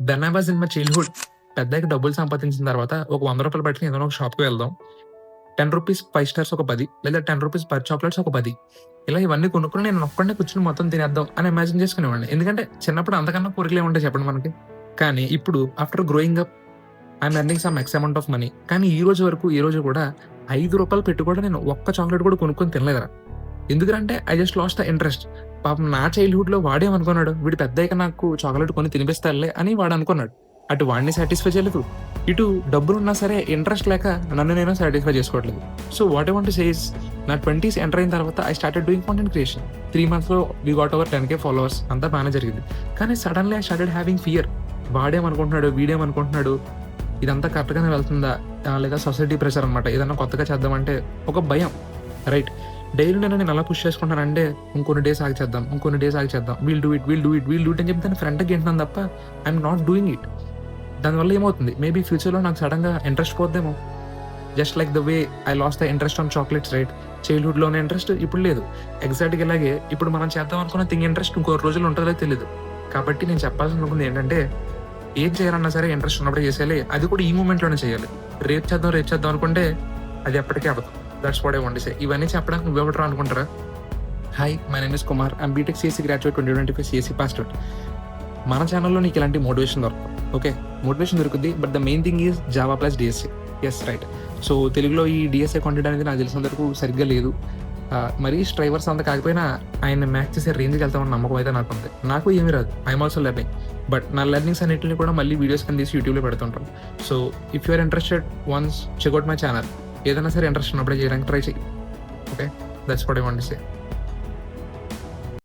Then I was in my childhood. పెద్దయ్యాక డబ్బులు సంపాదించిన తర్వాత ఒక ₹100 పట్టుకొని ఏదైనా ఒక షాప్‌కి వెళ్దాం. రూ. 10 5 స్టార్స్ ఒక 10 లేదా రూ. 10 పర్ చాక్లెట్స్ ఒక 10 ఇలా ఇవన్నీ కొనుక్కొని నేను ఒక్కడినే కూర్చొని మొత్తం తినేద్దాం అని ఇమాజిన్ చేసుకునేవాడిని. ఎందుకంటే చిన్నప్పుడు అంతకన్నా కోరికలేముంటాయి చెప్పండి మనకి. కానీ ఇప్పుడు after growing up I'm earning some X amount of money. కానీ ఈ రోజు కూడా రూ. 5 పెట్టి కూడా నేను ఒక్క చాక్లెట్ కూడా కొనుక్కొని తినలేదురా. ఎందుకంటే I just last the interest. పాపం నా చైల్డ్‌హుడ్‌లో వాడేమనుకున్నాడు, వీడు పెద్దయ్యాక నాకు చాక్లెట్ కొని తినిపిస్తాడులే అని వాడనుకున్నాడు. అటు వాడిని సాటిస్ఫై చేయలేదు, ఇటు డబ్బులున్నా సరే ఇంట్రెస్ట్ లేక నన్ను నేను సాటిస్ఫై చేసుకోవట్లేదు. So what I want to say is నా 20s ఎంటర్ అయిన తర్వాత I started doing content creation. 3 monthsలో we got over 10K followers. అంతా బాగానే జరిగింది. కానీ suddenly I started having fear. వాడేమనుకుంటున్నాడు, వీడేమనుకుంటున్నాడు, ఇదంతా కరెక్ట్‌గానే వెళ్తుందా? లేదా సొసైటీ ప్రెషర్ అనమాట. ఏదన్నా కొత్తగా చేద్దామంటే ఒక భయం. రైట్. డైలీ నేను అలా పుష్ చేసుకుంటానంటే ఇంకొన్ని డేస్ ఆగి చేద్దాం, విల్ డూ ఇట్ అని చెప్పి దాన్ని ఫ్రంట్‌కి గెంటున్నాను తప్ప ఐఎమ్ నాట్ డూయింగ్ ఇట్. దానివల్ల ఏమవుతుంది, మేబీ ఫ్యూచర్‌లో నాకు సడన్‌గా ఇంట్రెస్ట్ పోద్దేమో. Just like the way I lost the interest on chocolates, right? చైల్డ్‌హుడ్‌లోనే ఇంట్రెస్ట్ ఇప్పుడు లేదు. ఎగ్జాక్ట్‌గా ఇలాగే ఇప్పుడు మనం చేద్దాం అనుకున్న థింగ్ ఇంట్రెస్ట్ ఇంకో రోజుల్లో ఉంటుందో తెలీదు. కాబట్టి నేను చెప్పాల్సినుకుంది ఏంటంటే, ఏం చేయాలన్నా సరే ఇంట్రెస్ట్ ఉన్నప్పుడే చేసేయాలి. అది కూడా ఈ మూమెంట్‌లోనే చేయాలి. రేపు చేద్దాం అనుకుంటే అది ఎప్పటికీ అవ్వదు. That's what I want to say. ఇవన్నీ చెప్పడానికి నువ్వెవడురా అనుకుంటారా? Hi, my name is Kumar. I'm BTech CSC graduate 2025 CSC passed out. మన ఛానల్‌లో నీకు ఇలాంటి మోటివేషన్ దొరకదు. ఓకే, మోటివేషన్ దొరుకుద్ది, but the main thing is Java plus DSC. Yes, right. So తెలుగులో ఈ డిఎస్ఏ కాంటెంట్ అనేది నాకు తెలిసినంత వరకు సరిగ్గా లేదు. మరీ స్ట్రైవర్స్ అంత కాకపోయినా ఆయన మ్యాచ్ చేసే రేంజ్కి వెళ్తామని నమ్మకం అయితే నాకు ఉంది. నాకు ఏమీ రాదు, ఐఎమ్ ఆల్సో లెర్నింగ్. బట్ నా లెర్నింగ్స్ అన్నింటిని కూడా మళ్ళీ వీడియోస్ కింద తీసి యూట్యూబ్లో పెడుతుంటాను. So if you are interested, once check out my channel. ఏదైనా సరే ఇంట్రెస్ట్ ఉన్నప్పుడే చేయడానికి ట్రై చేయి. Okay, that's what I want to say.